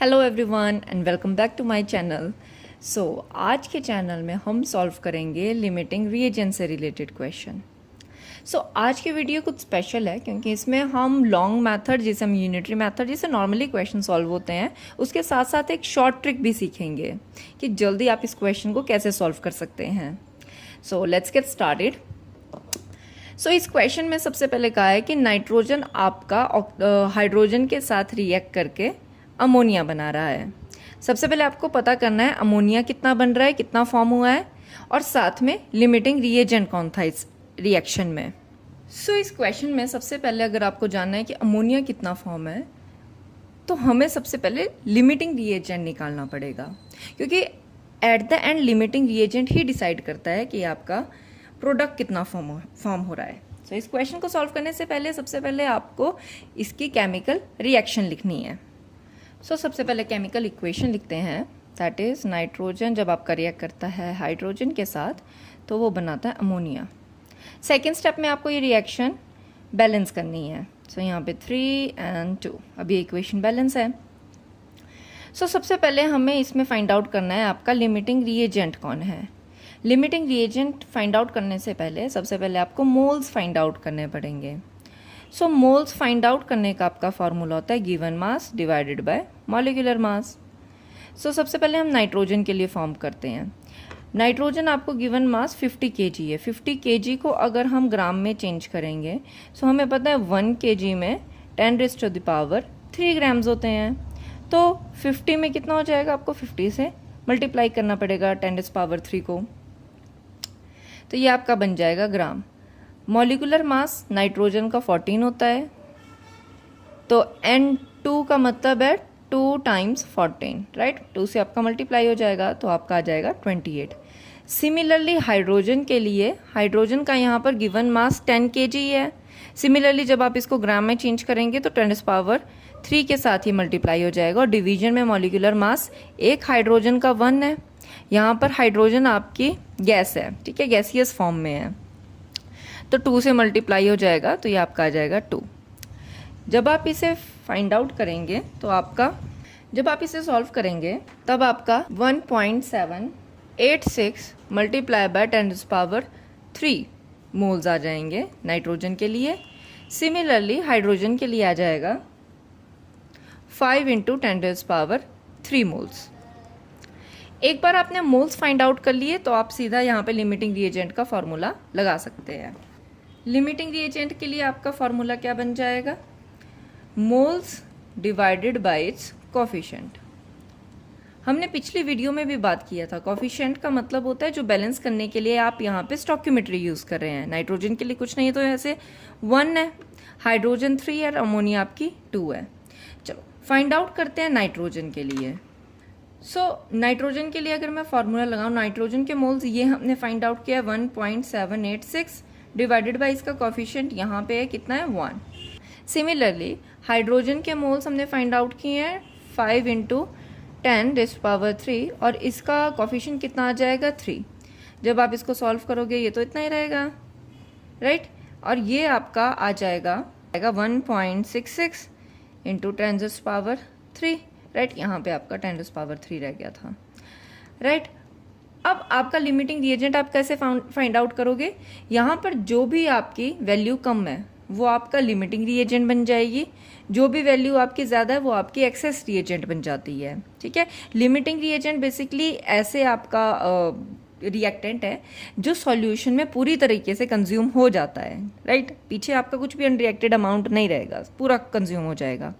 Hello everyone and welcome back to my channel. So आज के channel में हम सॉल्व करेंगे लिमिटिंग रिएजेंट से रिलेटेड क्वेश्चन। आज की वीडियो कुछ स्पेशल है क्योंकि इसमें हम लॉन्ग मेथड जिसे हम यूनिटरी मेथड जिसे नॉर्मली क्वेश्चन सॉल्व होते हैं उसके साथ साथ एक शॉर्ट ट्रिक भी सीखेंगे कि जल्दी आप इस क्वेश्चन को कैसे सॉल्व कर सकते हैं। Let's get started. इस क्वेश्चन में सबसे पहले कहा है कि नाइट्रोजन आपका हाइड्रोजन के साथ रिएक्ट करके अमोनिया बना रहा है। सबसे पहले आपको पता करना है अमोनिया कितना बन रहा है, कितना फॉर्म हुआ है और साथ में लिमिटिंग रिएजेंट कौन था इस रिएक्शन में। इस क्वेश्चन में सबसे पहले अगर आपको जानना है कि अमोनिया कितना फॉर्म है तो हमें सबसे पहले लिमिटिंग रिएजेंट निकालना पड़ेगा, क्योंकि at the end limiting reagent he decide करता है कि आपका प्रोडक्ट कितना फॉर्म हो रहा है। इस क्वेश्चन को सॉल्व करने से पहले सबसे पहले आपको इसकी केमिकल रिएक्शन लिखनी है। सबसे पहले केमिकल इक्वेशन लिखते हैं, दैट इज़ नाइट्रोजन जब आपका रिएक्ट करता है हाइड्रोजन के साथ तो वो बनाता है अमोनिया। सेकेंड स्टेप में आपको ये रिएक्शन बैलेंस करनी है। यहाँ पे 3 और 2 अभी इक्वेशन बैलेंस है। सबसे पहले हमें इसमें फाइंड आउट करना है आपका लिमिटिंग रिएजेंट कौन है। लिमिटिंग रिएजेंट फाइंड आउट करने से पहले सबसे पहले आपको मोल्स फाइंड आउट करने पड़ेंगे। मोल्स फाइंड आउट करने का आपका फॉर्मूला होता है given mass divided by molecular mass. सबसे पहले हम नाइट्रोजन के लिए फॉर्म करते हैं। नाइट्रोजन आपको गिवन मास 50 kg है। 50 kg को अगर हम ग्राम में चेंज करेंगे हमें पता है 1 kg में 10⁻³ ग्राम्स होते हैं। तो 50 में कितना हो जाएगा, आपको 50 से मल्टीप्लाई करना पड़ेगा 10⁻³ को, तो ये आपका बन जाएगा ग्राम। मॉलिक्यूलर मास नाइट्रोजन का 14 होता है, तो N2 का मतलब है 2 × 14, राइट। 2 से आपका मल्टीप्लाई हो जाएगा तो आपका आ जाएगा 28। सिमिलरली हाइड्रोजन के लिए, हाइड्रोजन का यहाँ पर गिवन मास 10 kg है। सिमिलरली जब आप इसको ग्राम में चेंज करेंगे तो 10⁻³ के साथ ही मल्टीप्लाई हो जाएगा और डिवीजन में मॉलिक्यूलर मास एक हाइड्रोजन का 1 है। यहाँ पर हाइड्रोजन आपकी गैस है, ठीक है, गैसियस फॉर्म में है, तो 2 से मल्टीप्लाई हो जाएगा तो ये आपका आ जाएगा 2। जब आप इसे फाइंड आउट करेंगे तो आपका, जब आप इसे सॉल्व करेंगे तब आपका 1.786 मल्टीप्लाई बाय 10⁻³ मोल्स आ जाएंगे नाइट्रोजन के लिए। सिमिलरली हाइड्रोजन के लिए आ जाएगा 5 × 10⁻³ मोल्स। एक बार आपने मोल्स फाइंड आउट कर लिए तो आप सीधा यहाँ पे लिमिटिंग रिएजेंट का फॉर्मूला लगा सकते हैं। लिमिटिंग रिएजेंट के लिए आपका फॉर्मूला क्या बन जाएगा, moles divided by it's coefficient. हमने पिछली वीडियो में भी बात किया था, कोफिशिएंट का मतलब होता है जो बैलेंस करने के लिए आप यहाँ पे स्टोइकियोमेट्री यूज़ कर रहे हैं। नाइट्रोजन के लिए कुछ नहीं है तो ऐसे 1 है, हाइड्रोजन 3 है, अमोनिया आपकी 2 है। चलो फाइंड आउट करते हैं नाइट्रोजन के लिए। नाइट्रोजन के लिए अगर मैं फॉर्मूला लगाऊं, नाइट्रोजन के मोल्स ये हमने फाइंड आउट किया 1.786 डिवाइडेड बाय इसका कोफिशिएंट यहाँ पे है कितना है 1। सिमिलरली हाइड्रोजन के मोल्स हमने फाइंड आउट किए हैं 5 × 10⁻³ और इसका कोफिशिएंट कितना आ जाएगा 3। जब आप इसको सॉल्व करोगे ये तो इतना ही रहेगा, राइट। और ये आपका आ जाएगा 1.66 × 10⁻³, राइट। यहाँ पे आपका 10⁻³ रह गया था, राइट। अब आपका लिमिटिंग रिएजेंट आप कैसे फाइंड आउट करोगे, यहाँ पर जो भी आपकी वैल्यू कम है वो आपका लिमिटिंग रिएजेंट बन जाएगी, जो भी वैल्यू आपकी ज़्यादा है वो आपकी एक्सेस रिएजेंट बन जाती है, ठीक है। लिमिटिंग रिएजेंट बेसिकली ऐसे आपका रिएक्टेंट है जो सॉल्यूशन में पूरी तरीके से कंज्यूम हो जाता है, राइट। पीछे आपका कुछ भी अनरिएक्टेड अमाउंट नहीं रहेगा, पूरा कंज्यूम हो जाएगा।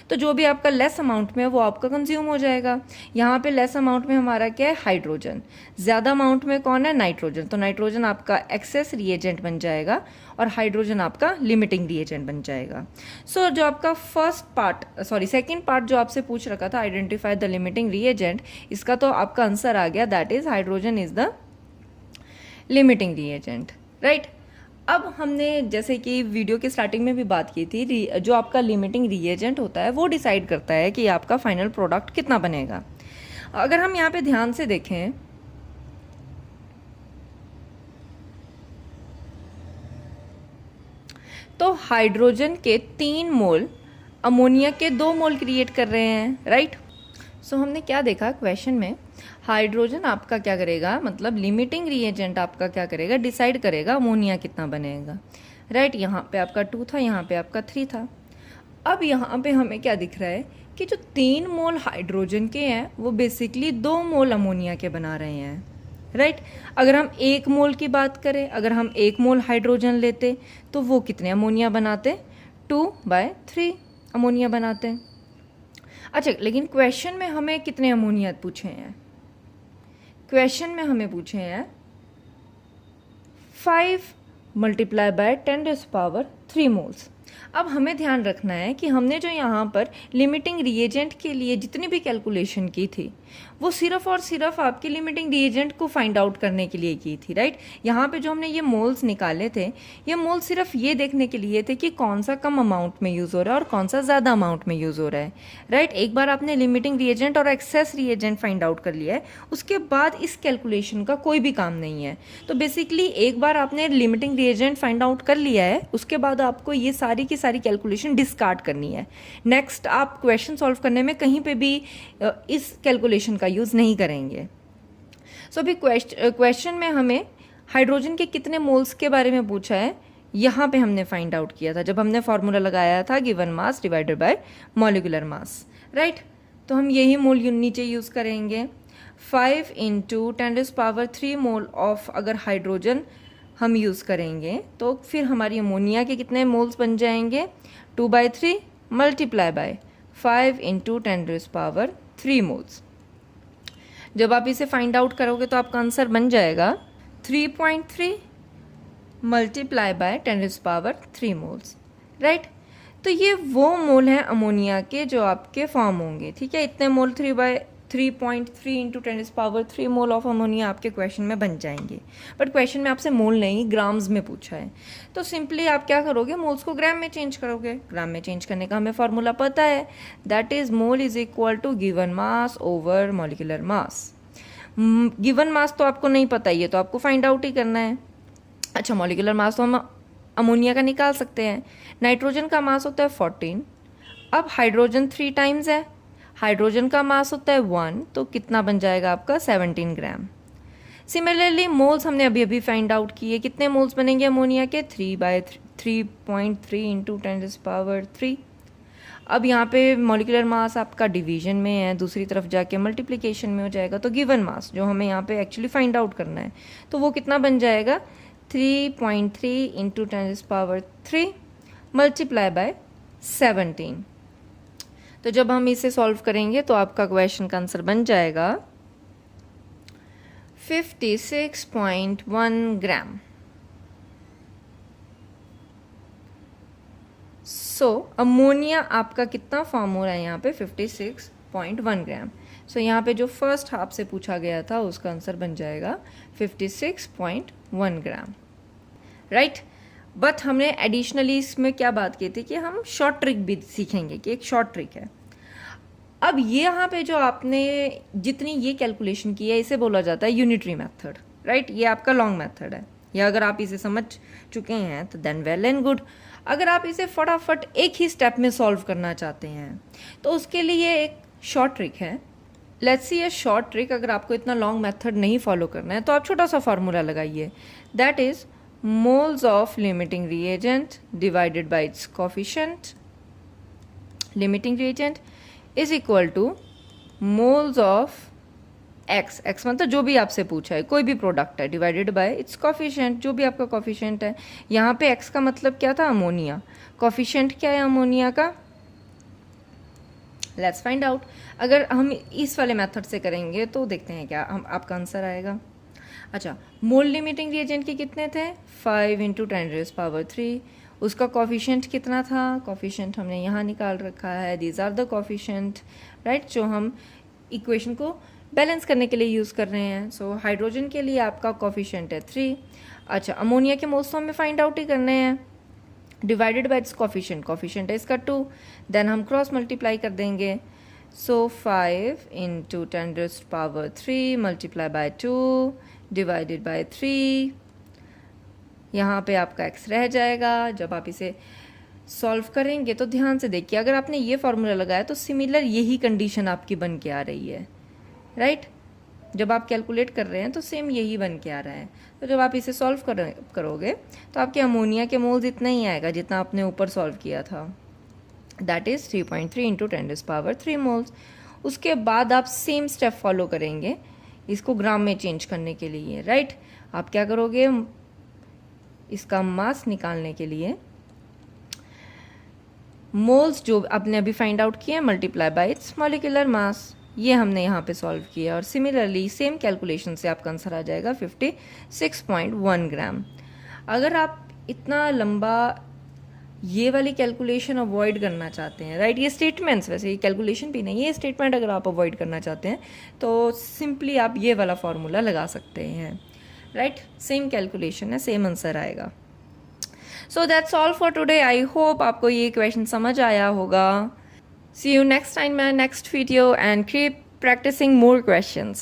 तो जो भी आपका लेस अमाउंट में है वो आपका कंज्यूम हो जाएगा। यहाँ पे लेस अमाउंट में हमारा क्या है, हाइड्रोजन। ज़्यादा अमाउंट में कौन है, नाइट्रोजन। तो नाइट्रोजन आपका एक्सेस रिएजेंट बन जाएगा और हाइड्रोजन आपका लिमिटिंग रिएजेंट बन जाएगा। जो आपका सेकेंड पार्ट जो आपसे पूछ रखा था, आइडेंटिफाई द लिमिटिंग रिएजेंट, इसका तो आपका आंसर आ गया, that is hydrogen is the limiting reagent, right. अब हमने जैसे कि वीडियो के स्टार्टिंग में भी बात की थी, जो आपका लिमिटिंग रिएजेंट होता है वो डिसाइड करता है कि आपका फाइनल प्रोडक्ट कितना बनेगा। अगर हम यहाँ पे ध्यान से देखें तो हाइड्रोजन के 3 मोल अमोनिया के 2 मोल क्रिएट कर रहे हैं, राइट। सो हमने क्या देखा क्वेश्चन में, हाइड्रोजन आपका क्या करेगा, मतलब लिमिटिंग रिएजेंट आपका क्या करेगा, डिसाइड करेगा अमोनिया कितना बनेगा, राइट। यहाँ पे आपका 2 था, यहाँ पे आपका 3 था। अब यहाँ पे हमें क्या दिख रहा है कि जो 3 मोल हाइड्रोजन के हैं वो बेसिकली 2 मोल अमोनिया के बना रहे हैं, राइट। अगर हम 1 मोल की बात करें, अगर हम 1 मोल हाइड्रोजन लेते तो वो कितने अमोनिया बनाते, 2/3 अमोनिया बनाते हैं। अच्छा, लेकिन क्वेश्चन में हमें कितने अमोनिया पूछे हैं, क्वेश्चन में हमें पूछे हैं 5 × 10⁻³ मोल्स। अब हमें ध्यान रखना है कि हमने जो यहाँ पर लिमिटिंग रिएजेंट के लिए जितनी भी कैलकुलेशन की थी वो सिर्फ और सिर्फ आपके लिमिटिंग रिएजेंट को फाइंड आउट करने के लिए की थी, राइट। यहाँ पे जो हमने ये मोल्स निकाले थे, ये मोल्स सिर्फ ये देखने के लिए थे कि कौन सा कम अमाउंट में यूज़ हो रहा है और कौन सा ज़्यादा अमाउंट में यूज़ हो रहा है, राइट। एक बार आपने लिमिटिंग रिएजेंट और एक्सेस रिएजेंट फाइंड आउट कर लिया है, उसके बाद इस कैलकुलेशन का कोई भी काम नहीं है। तो बेसिकली एक बार आपने लिमिटिंग रिएजेंट फाइंड आउट कर लिया है, उसके बाद आपको ये सारी की सारी कैलकुलेशन डिस्कार्ड करनी है। नेक्स्ट आप क्वेश्चन सॉल्व करने में कहीं पे भी इस कैलकुलेशन का यूज़ नहीं करेंगे। सो अभी क्वेश्चन में हमें हाइड्रोजन के कितने मोल्स के बारे में पूछा है, यहाँ पे हमने फाइंड आउट किया था जब हमने फॉर्मूला लगाया था given mass divided by molecular mass, right. तो हम यही मोल नीचे यूज़ करेंगे। 5 × 10⁻³ मोल ऑफ अगर हाइड्रोजन हम यूज़ करेंगे तो फिर हमारी अमोनिया के कितने मोल्स बन जाएंगे, 2/3 × 5 × 10⁻³ मोल्स। जब आप इसे फाइंड आउट करोगे तो आपका आंसर बन जाएगा 3.3 × 10⁻³ मोल्स, राइट। तो ये वो मोल हैं अमोनिया के जो आपके फॉर्म होंगे, ठीक है। इतने मोल 3.3 × 10⁻³ मोल ऑफ अमोनिया आपके क्वेश्चन में बन जाएंगे। बट क्वेश्चन में आपसे मोल नहीं ग्राम्स में पूछा है, तो सिंपली आप क्या करोगे, मोल्स को ग्राम में चेंज करोगे। ग्राम में चेंज करने का हमें फॉर्मूला पता है, that is mole is equal to given mass over molecular mass. Given mass तो आपको नहीं पता ही है, तो आपको फाइंड आउट ही करना है। अच्छा, मॉलिक्यूलर मास तो हम अमोनिया का निकाल सकते हैं। नाइट्रोजन का मास होता है 14, अब हाइड्रोजन 3 टाइम्स है, हाइड्रोजन का मास होता है 1, तो कितना बन जाएगा आपका 17 ग्राम। सिमिलरली मोल्स हमने अभी अभी फाइंड आउट किए, कितने मोल्स बनेंगे अमोनिया के, 3/3.3 × 10⁻³। अब यहाँ पे मॉलिक्यूलर मास आपका डिवीजन में है, दूसरी तरफ जाके मल्टीप्लिकेशन में हो जाएगा, तो गिवन मास जो हमें यहाँ पे एक्चुअली फाइंड आउट करना है तो वो कितना बन जाएगा, 3.3 × 10⁻³ × 17। तो जब हम इसे सॉल्व करेंगे तो आपका क्वेश्चन का आंसर बन जाएगा 56.1 ग्राम। सो अमोनिया आपका कितना फॉर्म हो रहा है यहाँ पे, 56.1 ग्राम। सो यहाँ पे जो फर्स्ट हाफ से पूछा गया था उसका आंसर बन जाएगा 56.1 ग्राम, राइट। बट हमने एडिशनली इसमें क्या बात की थी कि हम शॉर्ट ट्रिक भी सीखेंगे, कि एक शॉर्ट ट्रिक है। अब ये यहाँ पे जो आपने जितनी ये कैलकुलेशन की है इसे बोला जाता है यूनिटरी मेथड, राइट। ये आपका लॉन्ग मेथड है, या अगर आप इसे समझ चुके हैं तो देन वेल एंड गुड। अगर आप इसे फटाफट एक ही स्टेप में सॉल्व करना चाहते हैं तो उसके लिए एक शॉर्ट ट्रिक है। Let's see A short trick. अगर आपको इतना लॉन्ग मेथड नहीं फॉलो करना है तो आप छोटा सा फॉर्मूला लगाइए, that is moles of limiting reagent divided by its coefficient, limiting reagent is equal to moles of x, x मतलब जो भी आपसे पूछा है, कोई भी प्रोडक्ट है, डिवाइडेड बाय इट्स कोफिशिएंट, जो भी आपका कोफिशिएंट है। यहाँ पे x का मतलब क्या था, अमोनिया। कोफिशिएंट क्या है अमोनिया का, लेट्स फाइंड आउट। अगर हम इस वाले मेथड से करेंगे तो देखते हैं क्या हम आपका आंसर आएगा। अच्छा, मोल लिमिटिंग रिएजेंट के कितने थे, 5 × 10⁻³। उसका कोफिशिएंट कितना था, कोफिशिएंट हमने यहाँ निकाल रखा है, these are the coefficient, right, जो हम इक्वेशन को बैलेंस करने के लिए यूज़ कर रहे हैं। सो हाइड्रोजन के लिए आपका कोफिशिएंट है 3। अच्छा, अमोनिया के मोल्स तो हमें फाइंड आउट ही करने हैं, divided by it's coefficient, coefficient है इसका 2, देन हम क्रॉस मल्टीप्लाई कर देंगे। सो 5 × 10⁻³ मल्टीप्लाई बाय 2 डिवाइडेड बाय 3, यहाँ पे आपका x रह जाएगा। जब आप इसे सॉल्व करेंगे तो ध्यान से देखिए, अगर आपने ये फॉर्मूला लगाया तो सिमिलर यही कंडीशन आपकी बन के आ रही है, राइट। जब आप कैलकुलेट कर रहे हैं तो सेम यही बन के आ रहा है। तो जब आप इसे सॉल्व करोगे तो आपके अमोनिया के मोल्स इतना ही आएगा जितना आपने ऊपर सॉल्व किया था, दैट इज़ 3.3 इंटू 10⁻³ मोल्स। उसके बाद आप सेम स्टेप फॉलो करेंगे इसको ग्राम में चेंज करने के लिए, राइट। आप क्या करोगे, इसका मास निकालने के लिए मोल्स जो आपने अभी फाइंड आउट किया multiply by it's molecular mass, ये हमने यहाँ पे सॉल्व किया। और सिमिलरली सेम कैलकुलेशन से आपका आंसर आ जाएगा 56.1 ग्राम। अगर आप इतना लंबा ये वाली कैलकुलेशन अवॉइड करना चाहते हैं, राइट, ये स्टेटमेंट्स, वैसे ये कैलकुलेशन भी नहीं है, ये स्टेटमेंट अगर आप अवॉइड करना चाहते हैं तो सिंपली आप ये वाला फॉर्मूला लगा सकते हैं, राइट। सेम कैलकुलेशन है, सेम आंसर आएगा। So that's all for today. I hope आपको ये क्वेश्चन समझ आया होगा। See you next time in my next video and keep practicing more questions.